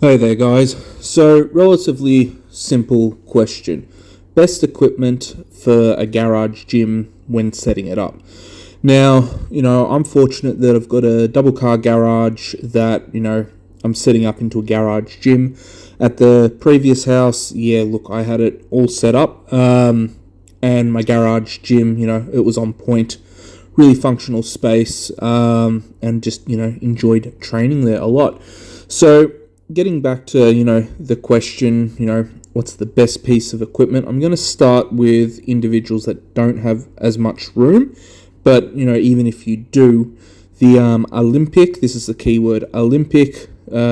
Hey there, guys. So, relatively simple question. Best equipment for a garage gym when setting it up. Now, I'm fortunate that I've got a double car garage that, I'm setting up into a garage gym. At the previous house, I had it all set up. And my garage gym, it was on point, really functional space, and just, enjoyed training there a lot. So, getting back to the question, what's the best piece of equipment, I'm going to start with individuals that don't have as much room, but even if you do, the Olympic, this is the keyword, Olympic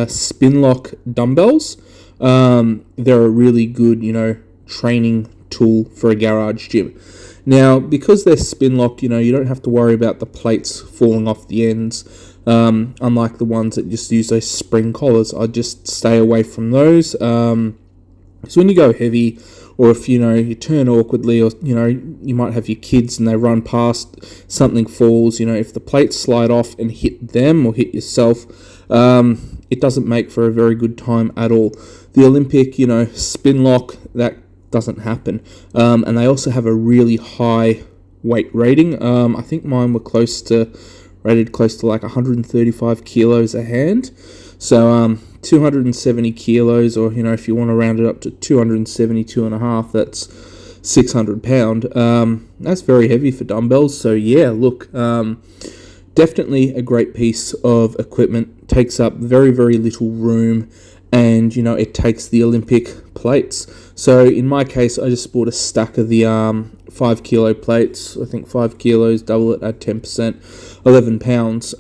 spin lock dumbbells. They're a really good training tool for a garage gym. Now, because they're spin lock, you don't have to worry about the plates falling off the ends. Unlike the ones that just use those spring collars, I just stay away from those. So when you go heavy, or if you turn awkwardly, or you might have your kids and they run past, something falls. If the plates slide off and hit them or hit yourself, it doesn't make for a very good time at all. The Olympic, spin lock, that doesn't happen, and they also have a really high weight rating. I think mine were rated close to like 135 kilos a hand. So 270 kilos, or if you want to round it up to 272 and a half, that's 600 pound. That's very heavy for dumbbells. So definitely a great piece of equipment. Takes up very, very little room, and it takes the Olympic plates. So in my case, I just bought a stack of the 5 kilo plates. I think 5 kilos, double it at 10%, 11 pounds.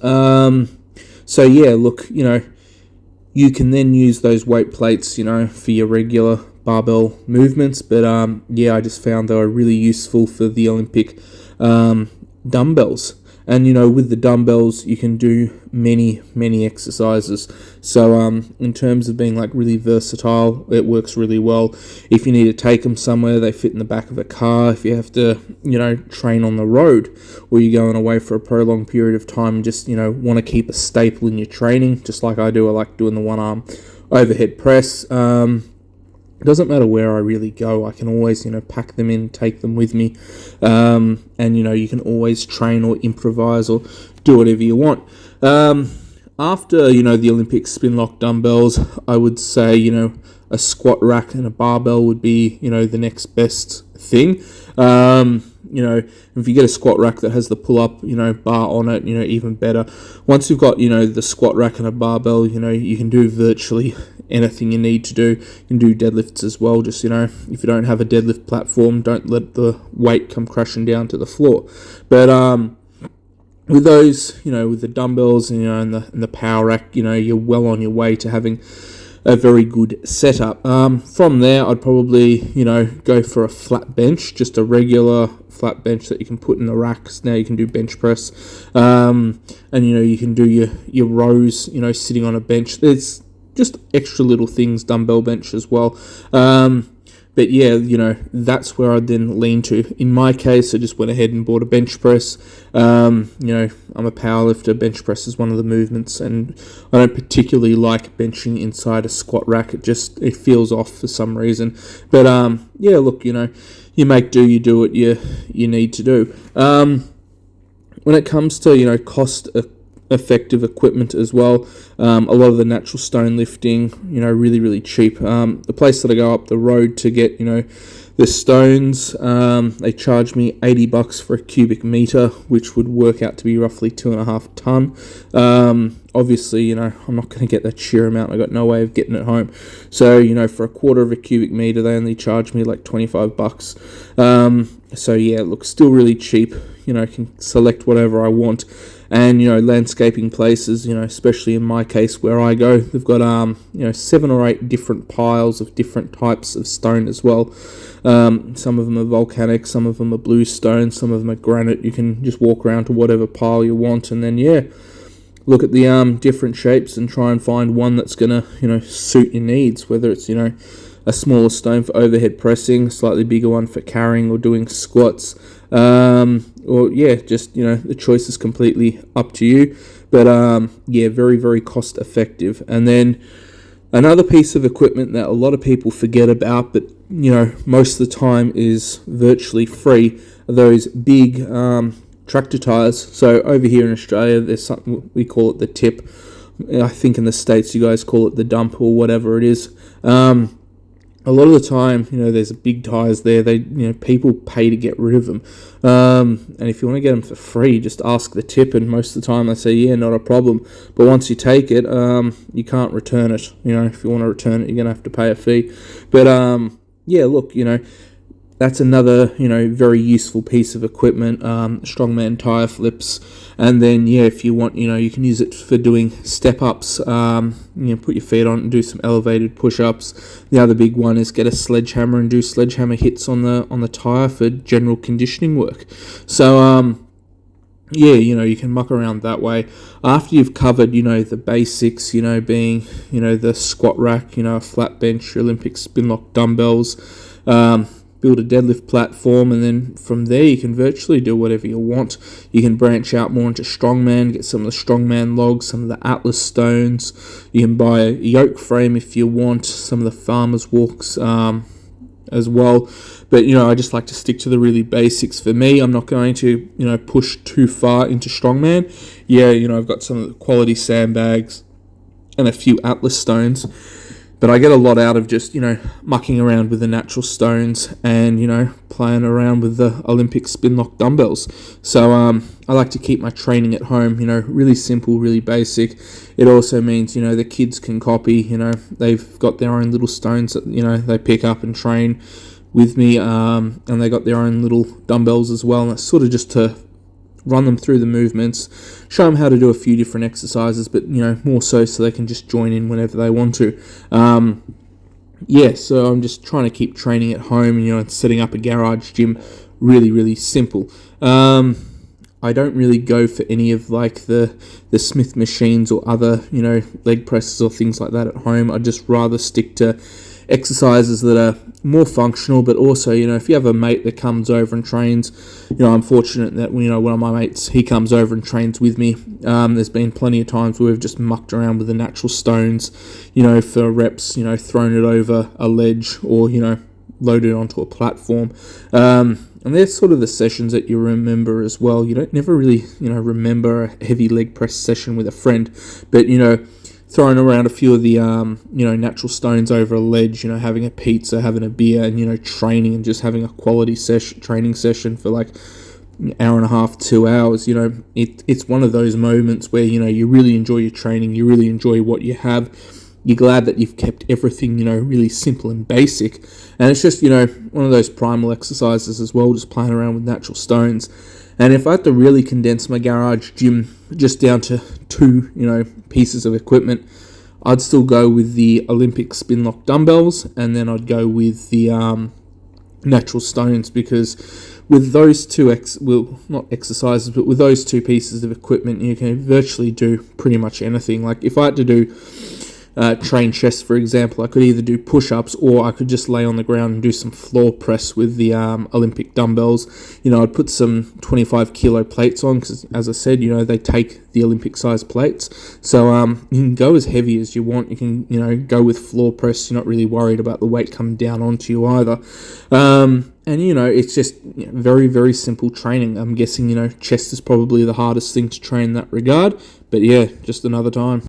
You can then use those weight plates, for your regular barbell movements. But I just found they were really useful for the Olympic dumbbells. And with the dumbbells, you can do many, many exercises. So in terms of being like really versatile, it works really well. If you need to take them somewhere, they fit in the back of a car. If you have to, train on the road, or you're going away for a prolonged period of time and just, want to keep a staple in your training, just like I do. I like doing the one arm overhead press. It doesn't matter where I really go. I can always, pack them in, take them with me. And, you can always train or improvise or do whatever you want. After, the Olympic spin lock dumbbells, I would say, a squat rack and a barbell would be, the next best thing. If you get a squat rack that has the pull-up, bar on it, even better. Once you've got, the squat rack and a barbell, you can do virtually anything you need to do. You can do deadlifts as well. Just, if you don't have a deadlift platform, don't let the weight come crashing down to the floor. But, with those, with the dumbbells, and the power rack, you're well on your way to having a very good setup. From there, I'd probably, go for a flat bench, just a regular flat bench that you can put in the racks. Now you can do bench press, and you can do your rows, sitting on a bench. There's just extra little things, dumbbell bench as well. But that's where I then lean to. In my case, I just went ahead and bought a bench press. I'm a powerlifter. Bench press is one of the movements, and I don't particularly like benching inside a squat rack. It feels off for some reason. But you make do, you do what you need to do. When it comes to cost effective equipment as well, a lot of the natural stone lifting, really, really cheap. The place that I go up the road to get, the stones, they charge me $80 for a cubic meter, which would work out to be roughly 2.5 ton. Obviously, I'm not going to get that sheer amount. I got no way of getting it home. So, for a quarter of a cubic meter, they only charge me like $25. Still really cheap. I can select whatever I want. And, landscaping places, especially in my case where I go, they've got, 7 or 8 different piles of different types of stone as well. Some of them are volcanic, some of them are bluestone, some of them are granite. You can just walk around to whatever pile you want, and then, look at the different shapes and try and find one that's going to, suit your needs, whether it's, a smaller stone for overhead pressing, a slightly bigger one for carrying or doing squats. The choice is completely up to you. But very, very cost effective. And then Another piece of equipment that a lot of people forget about, but most of the time is virtually free, are those big tractor tires. So over here in Australia, there's something we call it the tip. I think in the States you guys call it the dump or whatever it is. A lot of the time, there's big tires there. People pay to get rid of them. And if you want to get them for free, just ask the tip, and most of the time they say, yeah, not a problem. But once you take it, you can't return it. If you want to return it, you're going to have to pay a fee. But, yeah, look, that's another, very useful piece of equipment, strongman tire flips. And then, if you want, you can use it for doing step-ups, put your feet on it and do some elevated push-ups. The other big one is get a sledgehammer and do sledgehammer hits on the tire for general conditioning work. So, you can muck around that way. After you've covered, the basics, being, the squat rack, a flat bench, your Olympic spin lock dumbbells, build a deadlift platform, and then from there you can virtually do whatever you want. You can branch out more into strongman, get some of the strongman logs, some of the Atlas stones. You can buy a yoke frame if you want, some of the farmer's walks as well. But, I just like to stick to the really basics. For me, I'm not going to, push too far into strongman. I've got some of the quality sandbags and a few Atlas stones. But I get a lot out of just, mucking around with the natural stones and, playing around with the Olympic spin lock dumbbells. So I like to keep my training at home, really simple, really basic. It also means, the kids can copy, they've got their own little stones that, they pick up and train with me, and they got their own little dumbbells as well. And it's sort of just to run them through the movements, show them how to do a few different exercises, but more so they can just join in whenever they want to. So I'm just trying to keep training at home, and setting up a garage gym really, really simple. I don't really go for any of the Smith machines or other, leg presses or things like that at home. I'd just rather stick to exercises that are more functional, but also, if you have a mate that comes over and trains, I'm fortunate that, one of my mates, he comes over and trains with me. There's been plenty of times where we've just mucked around with the natural stones, for reps, thrown it over a ledge or, loaded onto a platform. And they're sort of the sessions that you remember as well. You don't never really, remember a heavy leg press session with a friend, but, throwing around a few of the, natural stones over a ledge, having a pizza, having a beer, and, training and just having a quality training session for like an hour and a half, 2 hours, it's one of those moments where, you really enjoy your training, you really enjoy what you have. You're glad that you've kept everything, really simple and basic. And it's just, one of those primal exercises as well, just playing around with natural stones. And if I had to really condense my garage gym just down to 2, pieces of equipment, I'd still go with the Olympic spin lock dumbbells, and then I'd go with the natural stones, because with those two not exercises, but with those 2 pieces of equipment, you can virtually do pretty much anything. Like if I had to do train chest, for example, I could either do push-ups or I could just lay on the ground and do some floor press with the Olympic dumbbells. I'd put some 25 kilo plates on because, as I said, they take the Olympic size plates. So you can go as heavy as you want. You can, go with floor press. You're not really worried about the weight coming down onto you either. And, it's just very, very simple training. I'm guessing, chest is probably the hardest thing to train in that regard. But yeah, just another time.